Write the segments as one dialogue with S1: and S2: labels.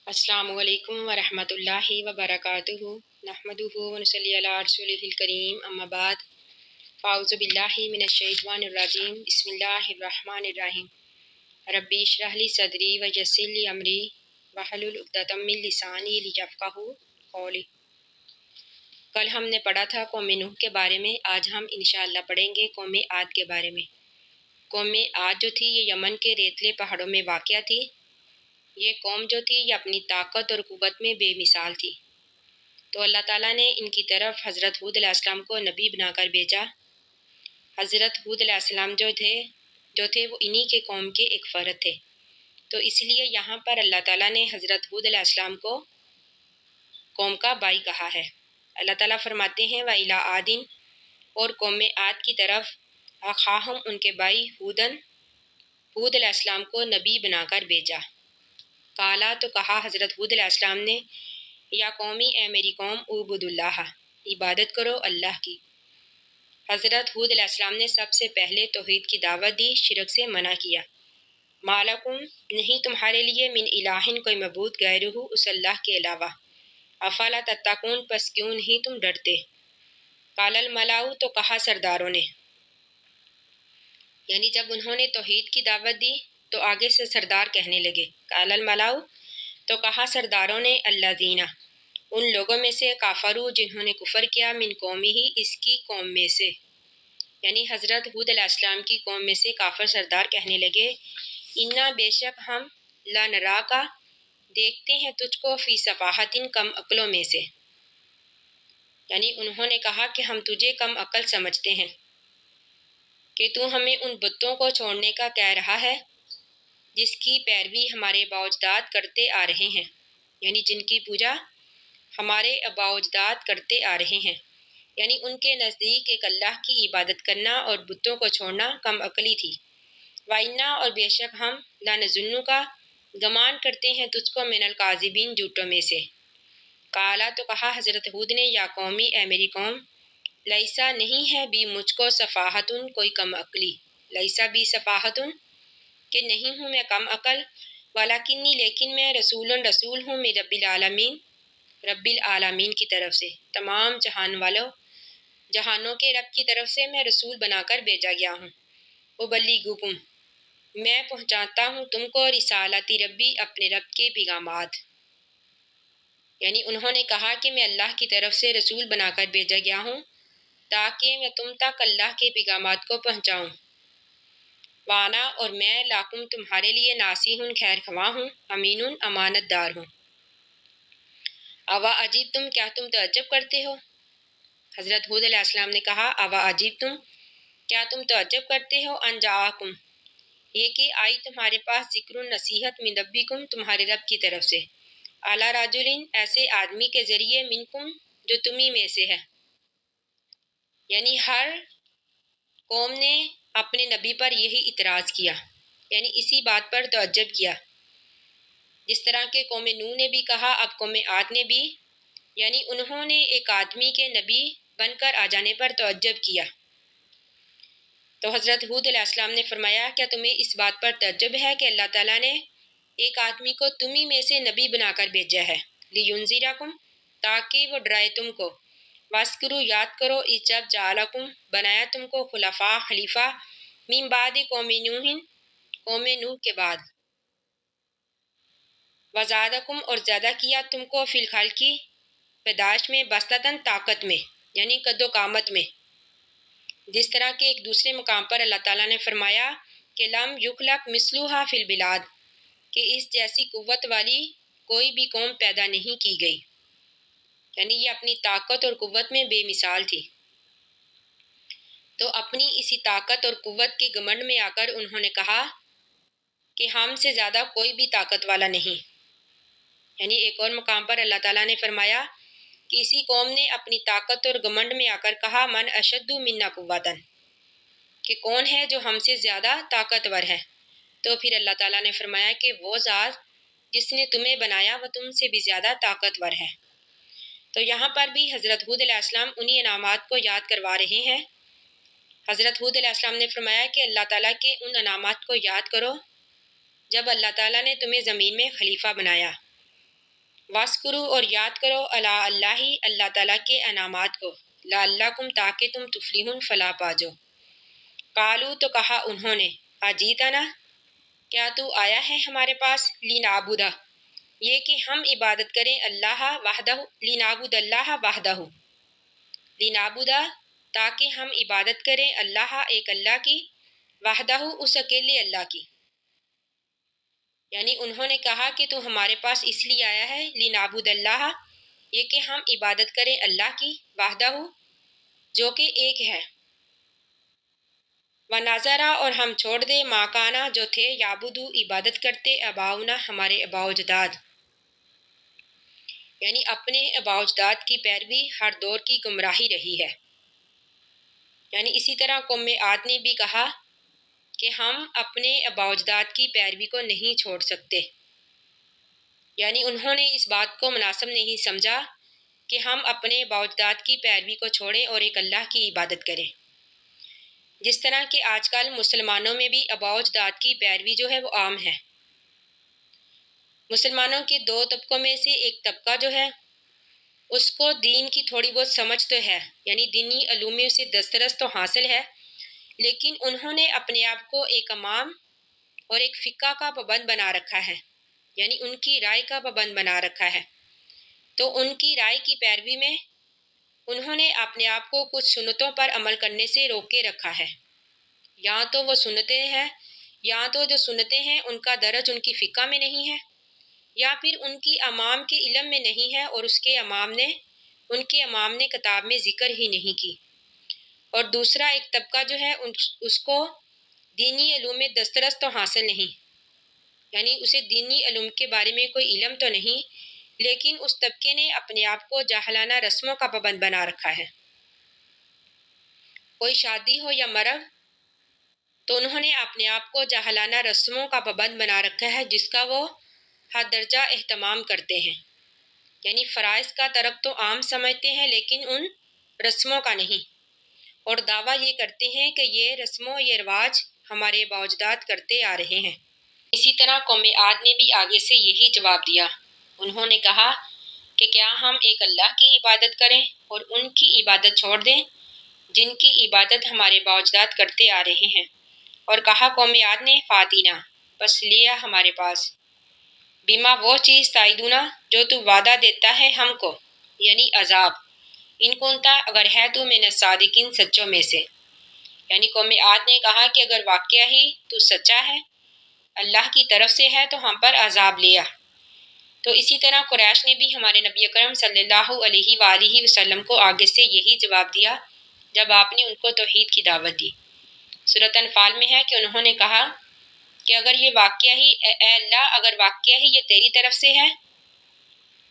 S1: السلام علیکم ورحمۃ اللہ وبرکاتہ نحمدہ ونصلی علی رسولہ الکریم اما بعد فاعوذ باللہ من الشیطان الرجیم بسم اللہ الرحمن الرحیم ربی اشرح لی صدری ویسر لی امری واحلل عقدۃ من لسانی لیفقہوا قولی۔ کل ہم نے پڑھا تھا قوم نوح کے بارے میں، آج ہم انشاءاللہ پڑھیں گے قوم عاد کے بارے میں۔ قوم عاد جو تھی یہ یمن کے ریتلے پہاڑوں میں واقع تھی۔ یہ قوم جو تھی یہ اپنی طاقت اور قوت میں بے مثال تھی، تو اللہ تعالیٰ نے ان کی طرف حضرت ہود علیہ السلام کو نبی بنا کر بھیجا۔ حضرت ہود علیہ السلام جو تھے وہ انہی کے قوم کے ایک فرد تھے، تو اس لیے یہاں پر اللہ تعالیٰ نے حضرت ہود علیہ السلام کو قوم کا بھائی کہا ہے۔ اللہ تعالیٰ فرماتے ہیں وَإِلَىٰ عَادٍ، اور قوم عاد کی طرف اخاہم ان کے بھائی ہود علیہ السلام کو نبی بنا کر بھیجا۔ قالا تو کہا حضرت ہود علیہ السلام نے، یا قومی اے میری قوم اعبدوا اللہ، عبادت کرو اللہ کی۔ حضرت ہود علیہ السلام نے سب سے پہلے توحید کی دعوت دی، شرک سے منع کیا۔ مالکم، نہیں تمہارے لیے، من الہ، کوئی معبود غیرہ، اس اللہ کے علاوہ، افلا تتقون، پس کیوں نہیں تم ڈرتے۔ قال الملأ، تو کہا سرداروں نے، یعنی جب انہوں نے توحید کی دعوت دی تو آگے سے سردار کہنے لگے، قال الملأ، تو کہا سرداروں نے، الذین، ان لوگوں میں سے، کافروا، جنہوں نے کفر کیا، من قومہ، اس کی قوم میں سے، یعنی حضرت ہود علیہ السلام کی قوم میں سے کافر سردار کہنے لگے، انا، بے شک ہم، لنراک، دیکھتے ہیں تجھ کو، فی صفاحۃ، کم عقلوں میں سے، یعنی انہوں نے کہا کہ ہم تجھے کم عقل سمجھتے ہیں کہ تو ہمیں ان بتوں کو چھوڑنے کا کہہ رہا ہے جس کی پیروی ہمارے آباء و اجداد کرتے آ رہے ہیں، یعنی جن کی پوجا ہمارے آباء و اجداد کرتے آ رہے ہیں، یعنی ان کے نزدیک ایک اللہ کی عبادت کرنا اور بتوں کو چھوڑنا کم عقلی تھی۔ وَإِنَّا، اور بے شک ہم، لَنَظُنُّكَ، گمان کرتے ہیں تجھ کو، من الکاذبین، جھوٹوں میں سے۔ قالا، تو کہا حضرت ہود نے، یا قومی، اے میری قوم، لیسا، نہیں ہے، بھی مجھ کو، صفاحتن، کوئی کم عقلی، لیسا بھی صفاحتن، کہ نہیں ہوں میں کم عقل، ولیکنی، لیکن میں، رسول ہوں، من رب العالمین، رب العالمین کی طرف سے، تمام جہانوں کے رب کی طرف سے میں رسول بنا کر بھیجا گیا ہوں۔ ابلغکم، میں پہنچاتا ہوں تم کو، رسالتی ربی، اپنے رب کے پیغامات، یعنی انہوں نے کہا کہ میں اللہ کی طرف سے رسول بنا کر بھیجا گیا ہوں تاکہ میں تم تک اللہ کے پیغامات کو پہنچاؤں۔ وانا، اور میں، لاکم، تمہارے لیے، ناصح، خیر خواہ ہوں، امین، امانت دار ہوں۔ اوا عجیب تم، کیا تم تعجب کرتے ہو؟ حضرت ہود علیہ السلام نے کہا، اوا عجیب تم، کیا تم تعجب کرتے ہو، ان جاءکم، یہ کہ آئی تمہارے پاس، ذکر، نصیحت، من ربکم، تمہارے رب کی طرف سے، علی رجل، ایسے آدمی کے ذریعے، منکم، جو تمہیں میں سے ہے، یعنی ہر قوم نے اپنے نبی پر یہی اعتراض کیا، یعنی اسی بات پر تعجب کیا، جس طرح کہ قوم نوح نے بھی کہا، اب قوم عاد نے بھی، یعنی انہوں نے ایک آدمی کے نبی بن کر آ جانے پر تعجب کیا۔ تو حضرت ہود علیہ السلام نے فرمایا، کیا تمہیں اس بات پر تعجب ہے کہ اللہ تعالیٰ نے ایک آدمی کو تمہیں میں سے نبی بنا کر بھیجا ہے، لینذرکم، تاکہ وہ ڈرائے تم کو، واذکروا، یاد کرو، اذ جب، جعلکم، بنایا تم کو، خلفاء، خلیفہ، من بعد قوم نوح، قوم نوح کے بعد، وزادکم، اور زیادہ کیا تم کو، فی الخلق، پیدائش میں، بسطتاً، طاقت میں، یعنی قد و قامت میں، جس طرح کہ ایک دوسرے مقام پر اللہ تعالیٰ نے فرمایا کہ لم یخلق مثلھا فی البلاد، کہ اس جیسی قوت والی کوئی بھی قوم پیدا نہیں کی گئی، یعنی یہ اپنی طاقت اور قوت میں بے مثال تھی۔ تو اپنی اسی طاقت اور قوت کے گھمنڈ میں آ کر انہوں نے کہا کہ ہم سے زیادہ کوئی بھی طاقت والا نہیں، یعنی ایک اور مقام پر اللہ تعالیٰ نے فرمایا کہ اسی قوم نے اپنی طاقت اور گھمنڈ میں آ کر کہا، من اشد منا قوتاً، کہ کون ہے جو ہم سے زیادہ طاقتور ہے۔ تو پھر اللہ تعالیٰ نے فرمایا کہ وہ ذات جس نے تمہیں بنایا وہ تم سے بھی زیادہ طاقتور ہے۔ تو یہاں پر بھی حضرت ہود علیہ السلام انہی انعامات کو یاد کروا رہے ہیں۔ حضرت ہود علیہ السلام نے فرمایا کہ اللہ تعالیٰ کے ان انعامات کو یاد کرو جب اللہ تعالیٰ نے تمہیں زمین میں خلیفہ بنایا، واسکرو اور یاد کرو الا اللہ اللہ تعالیٰ کے انعامات کو، لعلکم تاکہ تم تفلحون فلاح پا جاؤ۔ قالو تو کہا انہوں نے، اجیتنا کیا تو آیا ہے ہمارے پاس، لنعبدا یہ کہ ہم عبادت کریں اللہ وحدہ، لنعبد اللہ وحدہ، لنعبدا تاکہ ہم عبادت کریں اللہ ایک اللہ کی، وحدہ اس اکیلے اللہ کی۔ یعنی انہوں نے کہا کہ تو ہمارے پاس اس لیے آیا ہے لنعبد اللہ، یہ کہ ہم عبادت کریں اللہ کی، وحدہ جو کہ ایک ہے، ونظرا اور ہم چھوڑ دیں ما کانا جو تھے یعبدو عبادت کرتے اباؤنا ہمارے اباء و اجداد، یعنی اپنے اباء و اجداد کی پیروی ہر دور کی گمراہی رہی ہے۔ یعنی اسی طرح قوم عاد نے بھی کہا کہ ہم اپنے اباء و اجداد کی پیروی کو نہیں چھوڑ سکتے، یعنی انہوں نے اس بات کو مناسب نہیں سمجھا کہ ہم اپنے اباء و اجداد کی پیروی کو چھوڑیں اور ایک اللہ کی عبادت کریں۔ جس طرح کہ آج کل مسلمانوں میں بھی اباء و اجداد کی پیروی جو ہے وہ عام ہے۔ مسلمانوں کے دو طبقوں میں سے ایک طبقہ جو ہے اس کو دین کی تھوڑی بہت سمجھ تو ہے، یعنی دینی علوم سے دسترس تو حاصل ہے، لیکن انہوں نے اپنے آپ کو ایک امام اور ایک فقہ کا پابند بنا رکھا ہے، یعنی ان کی رائے کا پابند بنا رکھا ہے۔ تو ان کی رائے کی پیروی میں انہوں نے اپنے آپ کو کچھ سنتوں پر عمل کرنے سے روک کے رکھا ہے، یا تو وہ سنتیں ہیں، یا تو جو سنتیں ہیں ان کا درج ان کی فقہ میں نہیں ہے، یا پھر ان کی امام کے علم میں نہیں ہے اور ان کے امام نے کتاب میں ذکر ہی نہیں کی۔ اور دوسرا ایک طبقہ جو ہے اس کو دینی علوم میں دسترس تو حاصل نہیں، یعنی اسے دینی علوم کے بارے میں کوئی علم تو نہیں، لیکن اس طبقے نے اپنے آپ کو جاہلانہ رسموں کا پابند بنا رکھا ہے۔ کوئی شادی ہو یا مرگ تو انہوں نے اپنے آپ کو جاہلانہ رسموں کا پابند بنا رکھا ہے جس کا وہ حد درجہ اہتمام کرتے ہیں، یعنی فرائض کا ترک تو عام سمجھتے ہیں لیکن ان رسموں کا نہیں، اور دعویٰ یہ کرتے ہیں کہ یہ رسم و یہ رواج ہمارے اباء و اجداد کرتے آ رہے ہیں۔ اسی طرح قوم عاد نے بھی آگے سے یہی جواب دیا، انہوں نے کہا کہ کیا ہم ایک اللہ کی عبادت کریں اور ان کی عبادت چھوڑ دیں جن کی عبادت ہمارے اباء و اجداد کرتے آ رہے ہیں۔ اور کہا قوم عاد نے فاتینا بس لیا ہمارے پاس، بیما وہ چیز تعیدنا جو تو وعدہ دیتا ہے ہم کو، یعنی عذاب، ان کنتا اگر ہے تو من الصادقین سچوں میں سے۔ یعنی قوم عاد نے کہا کہ اگر واقعہ ہی تو سچا ہے، اللہ کی طرف سے ہے تو ہم پر عذاب لیا۔ تو اسی طرح قریش نے بھی ہمارے نبی اکرم صلی اللہ علیہ وآلہ وسلم کو آگے سے یہی جواب دیا جب آپ نے ان کو توحید کی دعوت دی۔ سورۃ انفال میں ہے کہ انہوں نے کہا کہ اگر یہ واقعہ ہی اے اللہ اگر واقعہ ہی یہ تیری طرف سے ہے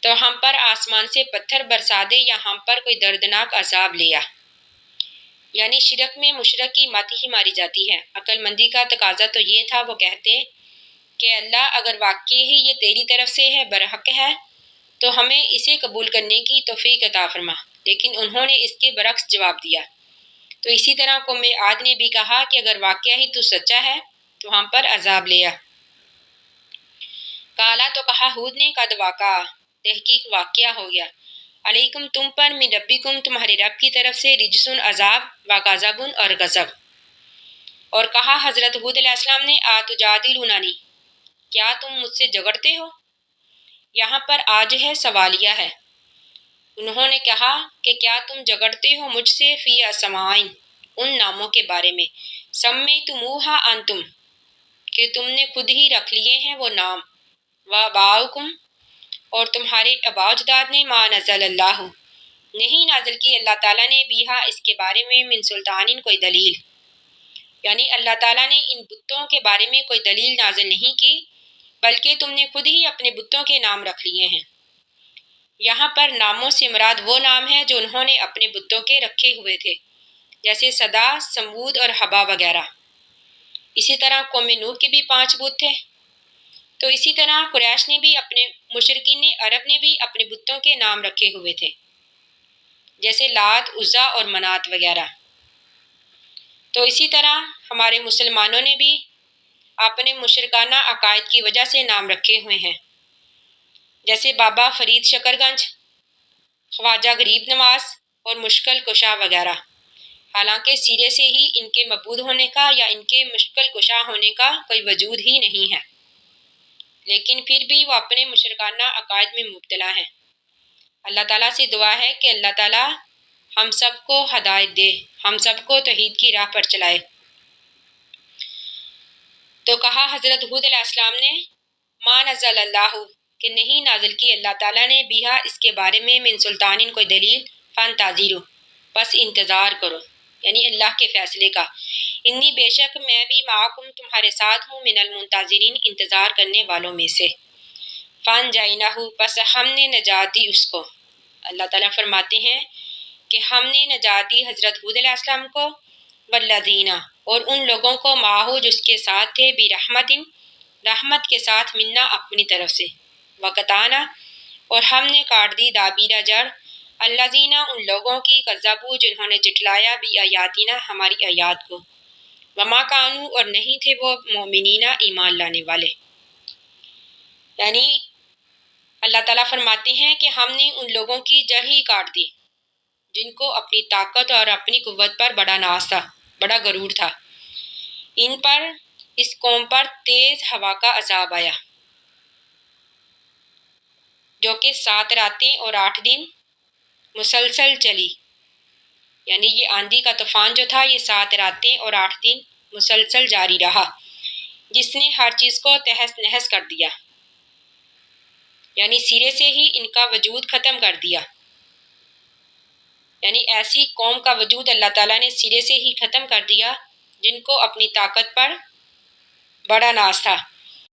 S1: تو ہم پر آسمان سے پتھر برسا دے یا ہم پر کوئی دردناک عذاب لیا۔ یعنی شرک میں مشرک کی مت ہی ماری جاتی ہے۔ عقل مندی کا تقاضا تو یہ تھا، وہ کہتے کہ اللہ اگر واقعی ہی یہ تیری طرف سے ہے، برحق ہے، تو ہمیں اسے قبول کرنے کی توفیق عطا فرما، لیکن انہوں نے اس کے برعکس جواب دیا۔ تو اسی طرح قوم عاد نے بھی کہا کہ اگر واقعہ ہی تو سچا ہے تو ہم پر عذاب لیا۔ کالا تو کہا ہود نے قد واقع تحقیق واقعہ ہو گیا، علیکم تم پر من ربکم تمہارے رب کی طرف سے رجسن عذاب و غضب اور غضب۔ اور کہا حضرت ہود علیہ السلام نے آتجادلوننی کیا تم مجھ سے جھگڑتے ہو، یہاں پر آج ہے سوالیہ ہے۔ انہوں نے کہا کہ کیا تم جھگڑتے ہو مجھ سے فی اسمائن ان ناموں کے بارے میں، سمیتموہا انتم کہ تم نے خود ہی رکھ لیے ہیں وہ نام، وآباؤکم اور تمہارے اباء و اجداد نے، ما نزل اللہ نہیں نازل کی اللہ تعالیٰ نے، بیہا اس کے بارے میں، من سلطان کوئی دلیل، یعنی اللہ تعالیٰ نے ان بتوں کے بارے میں کوئی دلیل نازل نہیں کی بلکہ تم نے خود ہی اپنے بتوں کے نام رکھ لیے ہیں۔ یہاں پر ناموں سے مراد وہ نام ہیں جو انہوں نے اپنے بتوں کے رکھے ہوئے تھے، جیسے صدا، سمود اور حبا وغیرہ۔ اسی طرح قوم نوح کے بھی 5 بت تھے۔ تو اسی طرح قریش نے بھی اپنے مشرکین عرب نے بھی اپنے بتوں کے نام رکھے ہوئے تھے، جیسے لات، عزا اور منات وغیرہ۔ تو اسی طرح ہمارے مسلمانوں نے بھی اپنے مشرکانہ عقائد کی وجہ سے نام رکھے ہوئے ہیں۔ جیسے بابا فرید شکر گنج، خواجہ غریب نواز اور مشکل کشا وغیرہ۔ حالانکہ سرے سے ہی ان کے مبعود ہونے کا یا ان کے مشکل کشا ہونے کا کوئی وجود ہی نہیں ہے، لیکن پھر بھی وہ اپنے مشرکانہ عقائد میں مبتلا ہیں۔ اللہ تعالیٰ سے دعا ہے کہ اللہ تعالیٰ ہم سب کو ہدایت دے، ہم سب کو توحید کی راہ پر چلائے۔ تو کہا حضرت ہود علیہ السلام نے ما نزل اللہ، کہ نہیں نازل کی اللہ تعالیٰ نے بیہا اس کے بارے میں من سلطان کوئی دلیل، فانتظروا بس انتظار کرو، یعنی اللہ کے فیصلے کا۔ انی بے شک میں بھی معکم تمہارے ساتھ ہوں، من المنتظرین انتظار کرنے والوں میں سے۔ فانجیناہ پس ہم نے نجات دی اس کو۔ اللہ تعالیٰ فرماتے ہیں کہ ہم نے نجات دی حضرت ہود علیہ السلام کو، والذین اور ان لوگوں کو معاہو جس کے ساتھ تھے، برحمت رحمت کے ساتھ، منا اپنی طرف سے، وقتانا اور ہم نے کاٹ دی، دابیرہ جڑ، الذین ان لوگوں کی، کذبوا جنہوں نے جھٹلایا، بی آیاتنا ہماری آیات کو، وما کانوا اور نہیں تھے وہ، مومنین ایمان لانے والے۔ یعنی اللہ تعالیٰ فرماتے ہیں کہ ہم نے ان لوگوں کی جڑ ہی کاٹ دی جن کو اپنی طاقت اور اپنی قوت پر بڑا ناز تھا، بڑا غرور تھا۔ ان پر، اس قوم پر تیز ہوا کا عذاب آیا جو کہ 7 راتیں اور 8 دن مسلسل چلی، یعنی یہ آندھی کا طوفان جو تھا یہ 7 راتیں اور 8 دن مسلسل جاری رہا، جس نے ہر چیز کو تہس نہس کر دیا، یعنی سرے سے ہی ان کا وجود ختم کر دیا۔ یعنی ایسی قوم کا وجود اللہ تعالیٰ نے سرے سے ہی ختم کر دیا جن کو اپنی طاقت پر بڑا ناز تھا۔